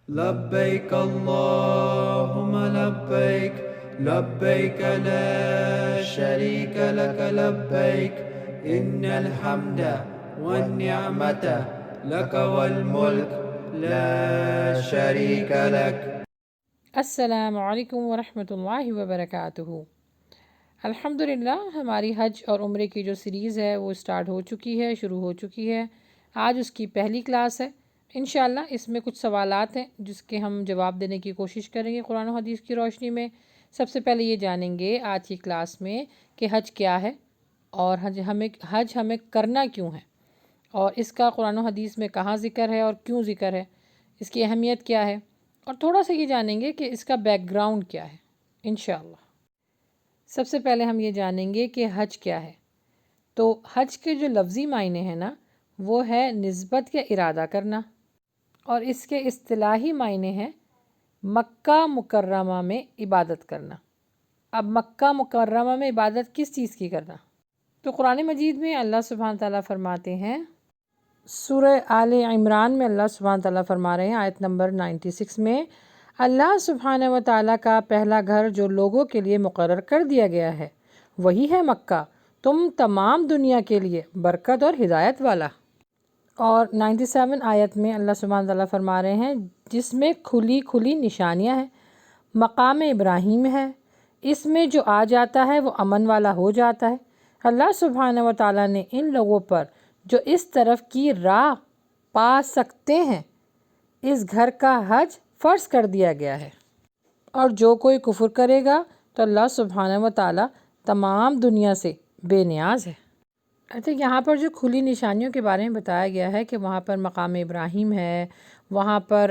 لبيك اللهم لبيك لبيك لا شريك لك لبيك إن الحمد والنعمة لك والملك لا شريك لك. السلام علیکم ورحمۃ اللہ وبرکاتہ۔ الحمدللہ ہماری حج اور عمرے کی جو سیریز ہے وہ سٹارٹ ہو چکی ہے، شروع ہو چکی ہے۔ آج اس کی پہلی کلاس ہے۔ انشاءاللہ اس میں کچھ سوالات ہیں جس کے ہم جواب دینے کی کوشش کریں گے قرآن و حدیث کی روشنی میں۔ سب سے پہلے یہ جانیں گے آج کی کلاس میں کہ حج کیا ہے اور حج ہمیں کرنا کیوں ہے، اور اس کا قرآن و حدیث میں کہاں ذکر ہے اور کیوں ذکر ہے، اس کی اہمیت کیا ہے، اور تھوڑا سا یہ جانیں گے کہ اس کا بیک گراؤنڈ کیا ہے انشاءاللہ۔ سب سے پہلے ہم یہ جانیں گے کہ حج کیا ہے۔ تو حج کے جو لفظی معنی ہیں نا، وہ ہے نسبت یا ارادہ کرنا، اور اس کے اصطلاحی معنی ہیں مکہ مکرمہ میں عبادت کرنا۔ اب مکہ مکرمہ میں عبادت کس چیز کی کرنا؟ تو قرآن مجید میں اللہ سبحانہ تعالیٰ فرماتے ہیں، سورہ آل عمران میں اللہ سبحانہ تعالیٰ فرما رہے ہیں آیت نمبر 96 میں، اللہ سبحانہ و تعالیٰ کا پہلا گھر جو لوگوں کے لیے مقرر کر دیا گیا ہے وہی ہے مکہ، تم تمام دنیا کے لیے برکت اور ہدایت والا۔ اور 97 آیت میں اللہ سبحانہ تعالیٰ فرما رہے ہیں، جس میں کھلی کھلی نشانیاں ہیں، مقام ابراہیم ہے، اس میں جو آ جاتا ہے وہ امن والا ہو جاتا ہے۔ اللہ سبحانہ و تعالیٰ نے ان لوگوں پر جو اس طرف کی راہ پا سکتے ہیں اس گھر کا حج فرض کر دیا گیا ہے، اور جو کوئی کفر کرے گا تو اللہ سبحانہ و تعالیٰ تمام دنیا سے بے نیاز ہے۔ اچھا، یہاں پر جو کھلی نشانیوں کے بارے میں بتایا گیا ہے کہ وہاں پر مقام ابراہیم ہے، وہاں پر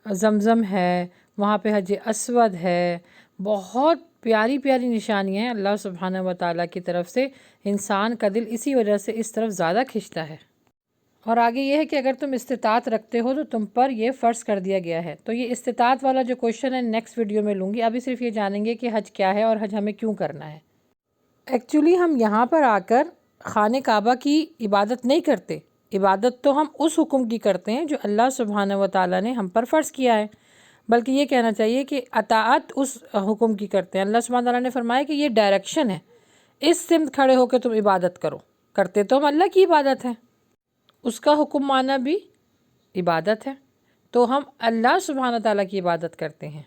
زمزم ہے، وہاں پہ حج اسود ہے، بہت پیاری پیاری نشانیاں ہیں اللہ سبحانہ و تعالیٰ کی طرف سے۔ انسان کا دل اسی وجہ سے اس طرف زیادہ کھنچتا ہے۔ اور آگے یہ ہے کہ اگر تم استطاعت رکھتے ہو تو تم پر یہ فرض کر دیا گیا ہے۔ تو یہ استطاعت والا جو کوشچن ہے نیکسٹ ویڈیو میں لوں گی، ابھی صرف یہ جانیں گے کہ حج کیا ہے اور حج ہمیں کیوں کرنا ہے۔ ایکچولی ہم یہاں پر آ کر خانہ کعبہ کی عبادت نہیں کرتے، عبادت تو ہم اس حکم کی کرتے ہیں جو اللہ سبحانہ و تعالیٰ نے ہم پر فرض کیا ہے، بلکہ یہ کہنا چاہیے کہ اطاعت اس حکم کی کرتے ہیں۔ اللہ سبحانہ تعالیٰ نے فرمایا کہ یہ ڈائریکشن ہے، اس سمت کھڑے ہو کے تم عبادت کرو۔ کرتے تو ہم اللہ کی عبادت ہے، اس کا حکم مانا بھی عبادت ہے، تو ہم اللہ سبحانہ تعالیٰ کی عبادت کرتے ہیں۔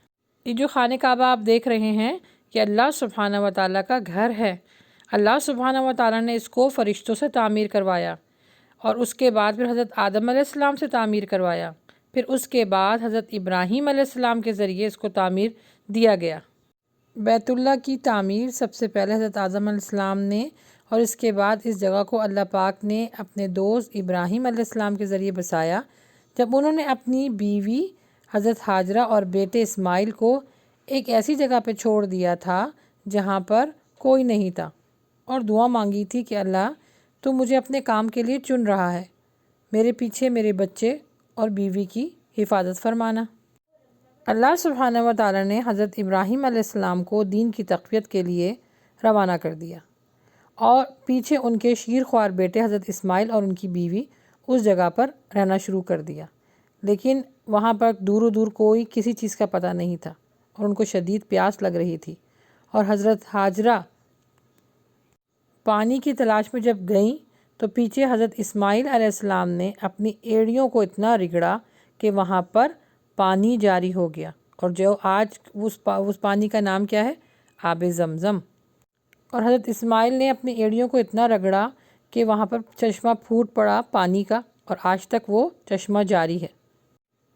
یہ جو خانہ کعبہ آپ دیکھ رہے ہیں کہ اللہ سبحانہ و تعالیٰ کا گھر ہے۔ اللہ سبحانہ و تعالیٰ نے اس کو فرشتوں سے تعمیر کروایا، اور اس کے بعد پھر حضرت آدم علیہ السلام سے تعمیر کروایا، پھر اس کے بعد حضرت ابراہیم علیہ السلام کے ذریعے اس کو تعمیر دیا گیا۔ بیت اللہ کی تعمیر سب سے پہلے حضرت آدم علیہ السلام نے، اور اس کے بعد اس جگہ کو اللہ پاک نے اپنے دوست ابراہیم علیہ السلام کے ذریعے بسایا، جب انہوں نے اپنی بیوی حضرت ہاجرہ اور بیٹے اسماعیل کو ایک ایسی جگہ پہ چھوڑ دیا تھا جہاں پر کوئی نہیں تھا، اور دعا مانگی تھی کہ اللہ تو مجھے اپنے کام کے لیے چن رہا ہے، میرے پیچھے میرے بچے اور بیوی کی حفاظت فرمانا۔ اللہ سبحانہ و تعالیٰ نے حضرت ابراہیم علیہ السلام کو دین کی تقویت کے لیے روانہ کر دیا، اور پیچھے ان کے شیرخوار بیٹے حضرت اسماعیل اور ان کی بیوی اس جگہ پر رہنا شروع کر دیا، لیکن وہاں پر دور و دور کوئی کسی چیز کا پتہ نہیں تھا، اور ان کو شدید پیاس لگ رہی تھی، اور حضرت ہاجرہ پانی کی تلاش میں جب گئیں تو پیچھے حضرت اسماعیل علیہ السلام نے اپنی ایڑیوں کو اتنا رگڑا کہ وہاں پر پانی جاری ہو گیا، اور جو آج اس پانی کا نام کیا ہے؟ آب زمزم۔ اور حضرت اسماعیل نے اپنی ایڑیوں کو اتنا رگڑا کہ وہاں پر چشمہ پھوٹ پڑا پانی کا، اور آج تک وہ چشمہ جاری ہے،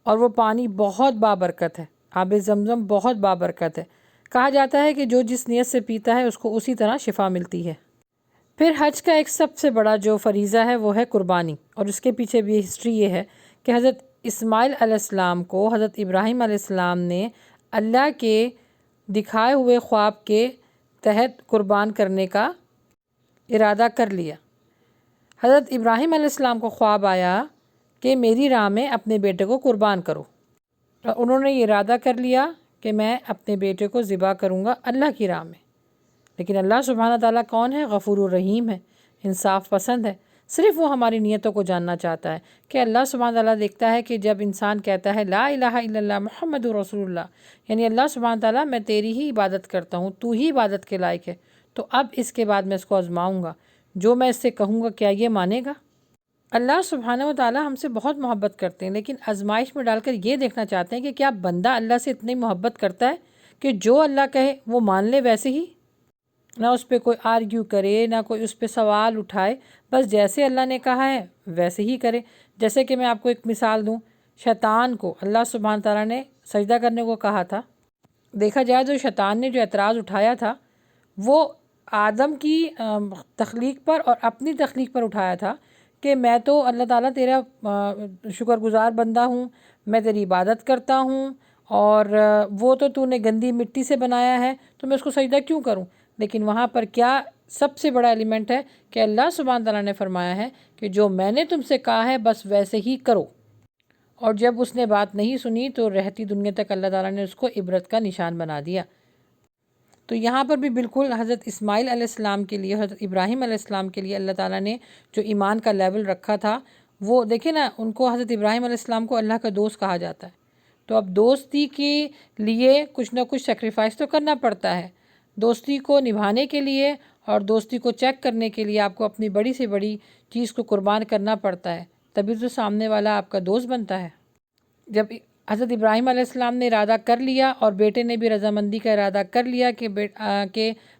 اور وہ پانی بہت بابرکت ہے۔ آب زمزم بہت بابرکت ہے، کہا جاتا ہے کہ جو جس نیت سے پیتا ہے اس کو اسی طرح شفا ملتی ہے۔ پھر حج کا ایک سب سے بڑا جو فریضہ ہے وہ ہے قربانی، اور اس کے پیچھے بھی ہسٹری یہ ہے کہ حضرت اسماعیل علیہ السلام کو حضرت ابراہیم علیہ السلام نے اللہ کے دکھائے ہوئے خواب کے تحت قربان کرنے کا ارادہ کر لیا۔ حضرت ابراہیم علیہ السلام کو خواب آیا کہ میری راہ میں اپنے بیٹے کو قربان کرو، اور انہوں نے یہ ارادہ کر لیا کہ میں اپنے بیٹے کو ذبح کروں گا اللہ کی راہ میں۔ لیکن اللہ سبحانہ تعالیٰ کون ہے؟ غفور الرحیم ہے، انصاف پسند ہے، صرف وہ ہماری نیتوں کو جاننا چاہتا ہے کہ اللہ سبحانہ تعالیٰ دیکھتا ہے کہ جب انسان کہتا ہے لا الہ الا اللہ محمد رسول اللہ، یعنی اللہ سبحانہ تعالیٰ میں تیری ہی عبادت کرتا ہوں، تو ہی عبادت کے لائق ہے، تو اب اس کے بعد میں اس کو آزماؤں گا، جو میں اس سے کہوں گا کیا یہ مانے گا؟ اللہ سبحانہ و تعالیٰ ہم سے بہت محبت کرتے ہیں، لیکن آزمائش میں ڈال کر یہ دیکھنا چاہتے ہیں کہ کیا بندہ اللہ سے اتنی محبت کرتا ہے کہ جو اللہ کہے وہ مان لے ویسے ہی، نہ اس پہ کوئی آرگیو کرے، نہ کوئی اس پہ سوال اٹھائے، بس جیسے اللہ نے کہا ہے ویسے ہی کرے۔ جیسے کہ میں آپ کو ایک مثال دوں، شیطان کو اللہ سبحانہ تعالیٰ نے سجدہ کرنے کو کہا تھا۔ دیکھا جائے تو شیطان نے جو اعتراض اٹھایا تھا وہ آدم کی تخلیق پر اور اپنی تخلیق پر اٹھایا تھا کہ میں تو اللہ تعالیٰ تیرا شکر گزار بندہ ہوں، میں تیری عبادت کرتا ہوں، اور وہ تو نے گندی مٹی سے بنایا ہے تو میں اس کو سجدہ کیوں کروں؟ لیکن وہاں پر کیا سب سے بڑا ایلیمنٹ ہے کہ اللہ سبحانہ تعالیٰ نے فرمایا ہے کہ جو میں نے تم سے کہا ہے بس ویسے ہی کرو۔ اور جب اس نے بات نہیں سنی تو رہتی دنیا تک اللہ تعالیٰ نے اس کو عبرت کا نشان بنا دیا۔ تو یہاں پر بھی بالکل حضرت اسماعیل علیہ السلام کے لیے، حضرت ابراہیم علیہ السلام کے لیے اللہ تعالیٰ نے جو ایمان کا لیول رکھا تھا، وہ دیکھیں نا، ان کو حضرت ابراہیم علیہ السلام کو اللہ کا دوست کہا جاتا ہے، تو اب دوستی کے لیے کچھ نہ کچھ سیکریفائس تو کرنا پڑتا ہے۔ دوستی کو نبھانے کے لیے اور دوستی کو چیک کرنے کے لیے آپ کو اپنی بڑی سے بڑی چیز کو قربان کرنا پڑتا ہے، تبھی تو سامنے والا آپ کا دوست بنتا ہے۔ جب حضرت ابراہیم علیہ السلام نے ارادہ کر لیا اور بیٹے نے بھی رضامندی کا ارادہ کر لیا کہ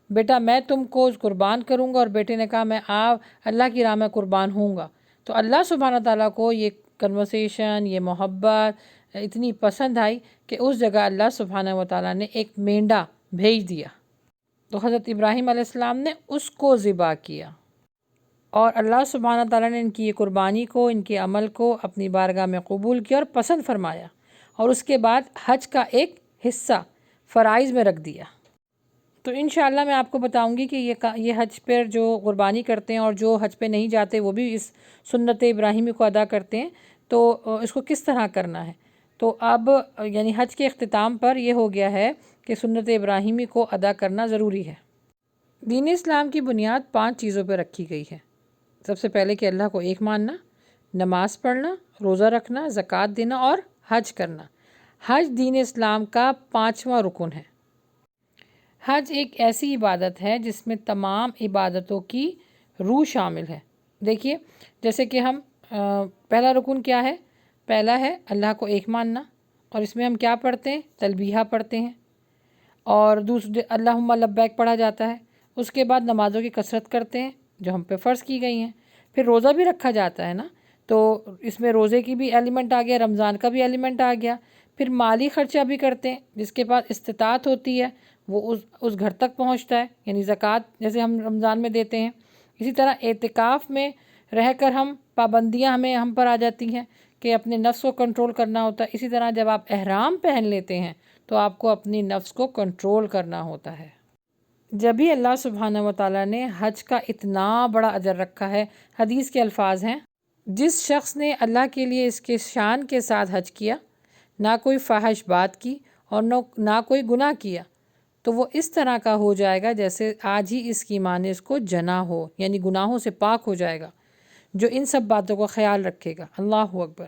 بیٹا میں تم کو قربان کروں گا، اور بیٹے نے کہا میں اللہ کی راہ میں قربان ہوں گا، تو اللہ سبحانہ تعالیٰ کو یہ کنورسیشن، یہ محبت اتنی پسند آئی کہ اس جگہ اللہ سبحانہ و تعالیٰ نے ایک مینڈا بھیج دیا، تو حضرت ابراہیم علیہ السلام نے اس کو ذبح کیا، اور اللہ سبحانہ تعالیٰ نے ان کی یہ قربانی کو، ان کے عمل کو اپنی بارگاہ میں قبول کیا اور پسند فرمایا، اور اس کے بعد حج کا ایک حصہ فرائض میں رکھ دیا۔ تو انشاءاللہ میں آپ کو بتاؤں گی کہ یہ حج پر جو قربانی کرتے ہیں اور جو حج پہ نہیں جاتے وہ بھی اس سنت ابراہیمی کو ادا کرتے ہیں، تو اس کو کس طرح کرنا ہے۔ تو اب یعنی حج کے اختتام پر یہ ہو گیا ہے کہ سنت ابراہیمی کو ادا کرنا ضروری ہے۔ دین اسلام کی بنیاد 5 چیزوں پہ رکھی گئی ہے۔ سب سے پہلے کہ اللہ کو ایک ماننا، نماز پڑھنا، روزہ رکھنا، زکوٰۃ دینا اور حج کرنا۔ حج دین اسلام کا 5واں رکن ہے۔ حج ایک ایسی عبادت ہے جس میں تمام عبادتوں کی روح شامل ہے۔ دیکھیے، جیسے کہ ہم پہلا رکن کیا ہے؟ پہلا ہے اللہ کو ایک ماننا، اور اس میں ہم کیا پڑھتے ہیں؟ تلبیہ پڑھتے ہیں، اور دوسرے اللہم لبیک پڑھا جاتا ہے۔ اس کے بعد نمازوں کی کثرت کرتے ہیں جو ہم پہ فرض کی گئی ہیں۔ پھر روزہ بھی رکھا جاتا ہے نا، تو اس میں روزے کی بھی ایلیمنٹ آ گیا، رمضان کا بھی ایلیمنٹ آ گیا۔ پھر مالی خرچہ بھی کرتے ہیں، جس کے پاس استطاعت ہوتی ہے وہ اس گھر تک پہنچتا ہے، یعنی زکوٰۃ جیسے ہم رمضان میں دیتے ہیں۔ اسی طرح اعتکاف میں رہ کر پابندیاں ہم پر آ جاتی ہیں کہ اپنے نفس کو کنٹرول کرنا ہوتا ہے۔ اسی طرح جب آپ احرام پہن لیتے ہیں تو آپ کو اپنی نفس کو کنٹرول کرنا ہوتا ہے۔ جب ہی اللہ سبحانہ و تعالیٰ نے حج کا اتنا بڑا اجر رکھا ہے، حدیث کے الفاظ ہیں، جس شخص نے اللہ کے لیے اس کے شان کے ساتھ حج کیا، نہ کوئی فاحش بات کی اور نہ کوئی گناہ کیا، تو وہ اس طرح کا ہو جائے گا جیسے آج ہی اس کی ماں نے اس کو جنا ہو، یعنی گناہوں سے پاک ہو جائے گا جو ان سب باتوں کا خیال رکھے گا۔ اللہ اکبر۔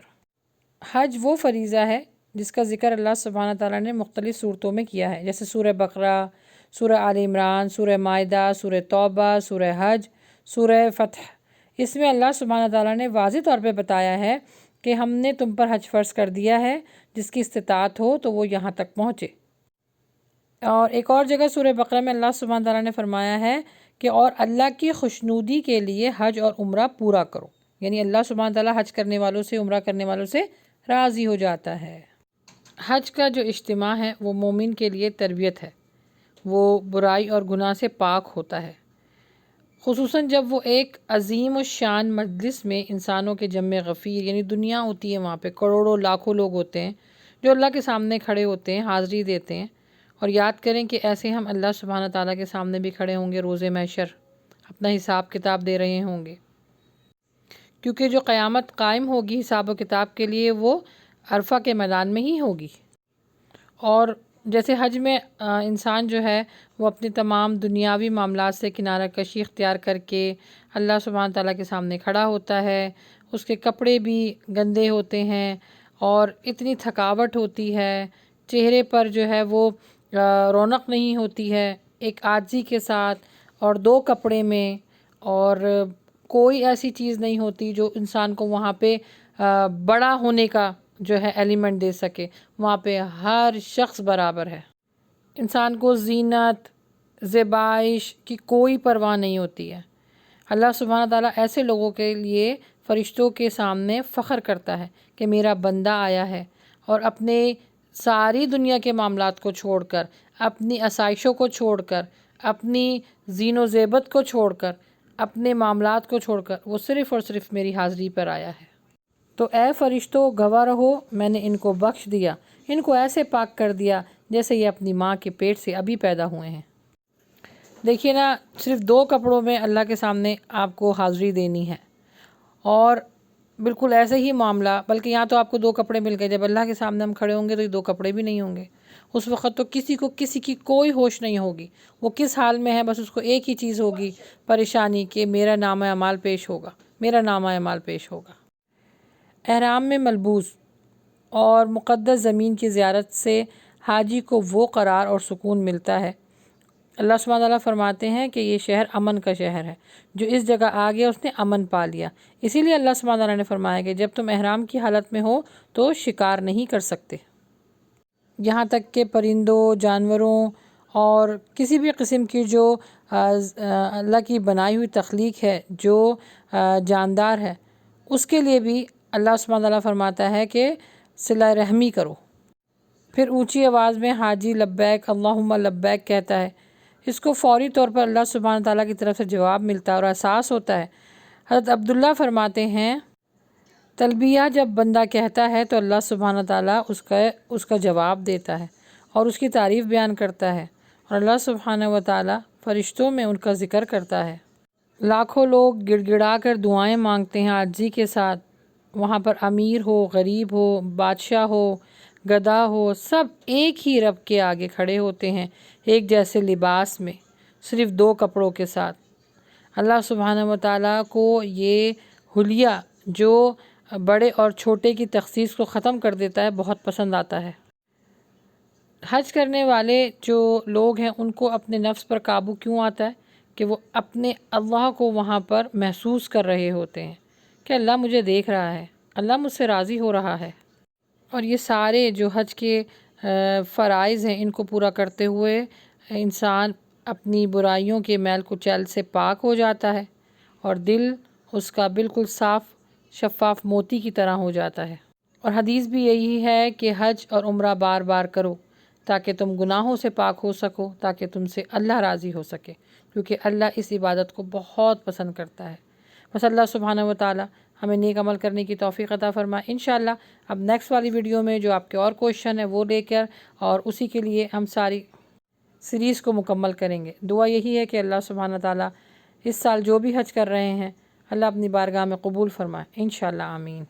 حج وہ فریضہ ہے جس کا ذکر اللہ سبحانہ تعالیٰ نے مختلف صورتوں میں کیا ہے، جیسے سورہ بقرہ، سورہ آل عمران، سورہ مائدہ، سورہ توبہ، سورہ حج، سورہ فتح۔ اس میں اللہ سبحانہ تعالیٰ نے واضح طور پہ بتایا ہے کہ ہم نے تم پر حج فرض کر دیا ہے، جس کی استطاعت ہو تو وہ یہاں تک پہنچے۔ اور ایک اور جگہ سورہ بقرہ میں اللہ سبحانہ تعالیٰ نے فرمایا ہے کہ اور اللہ کی خوشنودی کے لیے حج اور عمرہ پورا کرو، یعنی اللہ سبحانہ تعالیٰ حج کرنے والوں سے، عمرہ کرنے والوں سے راضی ہو جاتا ہے۔ حج کا جو اجتماع ہے وہ مومن کے لیے تربیت ہے، وہ برائی اور گناہ سے پاک ہوتا ہے، خصوصاً جب وہ ایک عظیم الشان مجلس میں انسانوں کے جمع غفیر، یعنی دنیا ہوتی ہے، وہاں پہ کروڑوں لاکھوں لوگ ہوتے ہیں جو اللہ کے سامنے کھڑے ہوتے ہیں، حاضری دیتے ہیں، اور یاد کریں کہ ایسے ہم اللہ سبحانہ تعالیٰ کے سامنے بھی کھڑے ہوں گے روز محشر، اپنا حساب کتاب دے رہے ہوں گے، کیونکہ جو قیامت قائم ہوگی حساب و کتاب کے لیے وہ عرفہ کے میدان میں ہی ہوگی۔ اور جیسے حج میں انسان جو ہے وہ اپنے تمام دنیاوی معاملات سے کنارہ کشی اختیار کر کے اللہ سبحانہ تعالیٰ کے سامنے کھڑا ہوتا ہے، اس کے کپڑے بھی گندے ہوتے ہیں اور اتنی تھکاوٹ ہوتی ہے، چہرے پر جو ہے وہ رونق نہیں ہوتی ہے، ایک عاجزی کے ساتھ اور 2 کپڑے میں، اور کوئی ایسی چیز نہیں ہوتی جو انسان کو وہاں پہ بڑا ہونے کا جو ہے ایلیمنٹ دے سکے۔ وہاں پہ ہر شخص برابر ہے، انسان کو زینت زیبائش کی کوئی پرواہ نہیں ہوتی ہے۔ اللہ سبحانہ تعالیٰ ایسے لوگوں کے لیے فرشتوں کے سامنے فخر کرتا ہے کہ میرا بندہ آیا ہے، اور اپنے ساری دنیا کے معاملات کو چھوڑ کر، اپنی آسائشوں کو چھوڑ کر، اپنی زین و زیبت کو چھوڑ کر، اپنے معاملات کو چھوڑ کر وہ صرف اور صرف میری حاضری پر آیا ہے۔ تو اے فرشتوں گواہ رہو، میں نے ان کو بخش دیا، ان کو ایسے پاک کر دیا جیسے یہ اپنی ماں کے پیٹ سے ابھی پیدا ہوئے ہیں۔ دیکھیے نا، صرف 2 کپڑوں میں اللہ کے سامنے آپ کو حاضری دینی ہے، اور بالکل ایسے ہی معاملہ، بلکہ یہاں تو آپ کو 2 کپڑے مل گئے، جب اللہ کے سامنے ہم کھڑے ہوں گے تو یہ 2 کپڑے بھی نہیں ہوں گے۔ اس وقت تو کسی کی کوئی ہوش نہیں ہوگی، وہ کس حال میں ہے، بس اس کو ایک ہی چیز ہوگی، پریشانی، کہ میرا نامہ اعمال پیش ہوگا، میرا نامہ اعمال پیش ہوگا۔ احرام میں ملبوس اور مقدس زمین کی زیارت سے حاجی کو وہ قرار اور سکون ملتا ہے۔ اللہ سبحانہ تعالیٰ فرماتے ہیں کہ یہ شہر امن کا شہر ہے، جو اس جگہ آ گیا اس نے امن پا لیا۔ اسی لیے اللہ سبحانہ تعالیٰ نے فرمایا کہ جب تم احرام کی حالت میں ہو تو شکار نہیں کر سکتے، یہاں تک کہ پرندوں، جانوروں اور کسی بھی قسم کی جو اللہ کی بنائی ہوئی تخلیق ہے جو جاندار ہے، اس کے لیے بھی اللہ سبحانہ تعالیٰ فرماتا ہے کہ صلہ رحمی کرو۔ پھر اونچی آواز میں حاجی لبیک اللہم لبیک کہتا ہے، اس کو فوری طور پر اللہ سبحانہ تعالیٰ کی طرف سے جواب ملتا ہے اور احساس ہوتا ہے۔ حضرت عبداللہ فرماتے ہیں، تلبیہ جب بندہ کہتا ہے تو اللہ سبحانہ تعالیٰ اس کا جواب دیتا ہے اور اس کی تعریف بیان کرتا ہے، اور اللہ سبحانہ و تعالیٰ فرشتوں میں ان کا ذکر کرتا ہے۔ لاکھوں لوگ گڑ گڑا کر دعائیں مانگتے ہیں عاجزی کے ساتھ، وہاں پر امیر ہو، غریب ہو، بادشاہ ہو، گدھا ہو، سب ایک ہی رب کے آگے کھڑے ہوتے ہیں، ایک جیسے لباس میں، صرف 2 کپڑوں کے ساتھ۔ اللہ سبحانہ و تعالیٰ کو یہ حلیہ جو بڑے اور چھوٹے کی تخصیص کو ختم کر دیتا ہے بہت پسند آتا ہے۔ حج کرنے والے جو لوگ ہیں ان کو اپنے نفس پر قابو کیوں آتا ہے؟ کہ وہ اپنے اللہ کو وہاں پر محسوس کر رہے ہوتے ہیں کہ اللہ مجھے دیکھ رہا ہے، اللہ مجھ سے راضی ہو رہا ہے۔ اور یہ سارے جو حج کے فرائض ہیں ان کو پورا کرتے ہوئے انسان اپنی برائیوں کے میل کچیل سے پاک ہو جاتا ہے، اور دل اس کا بالکل صاف شفاف موتی کی طرح ہو جاتا ہے۔ اور حدیث بھی یہی ہے کہ حج اور عمرہ بار بار کرو تاکہ تم گناہوں سے پاک ہو سکو، تاکہ تم سے اللہ راضی ہو سکے، کیونکہ اللہ اس عبادت کو بہت پسند کرتا ہے۔ بس اللہ سبحانہ و تعالیٰ ہمیں نیک عمل کرنے کی توفیق عطا فرمائے۔ انشاءاللہ اب نیکسٹ والی ویڈیو میں جو آپ کے اور کویشچن ہے وہ لے کر، اور اسی کے لیے ہم ساری سیریز کو مکمل کریں گے۔ دعا یہی ہے کہ اللہ سبحانہ تعالیٰ اس سال جو بھی حج کر رہے ہیں اللہ اپنی بارگاہ میں قبول فرمائے، انشاءاللہ آمین۔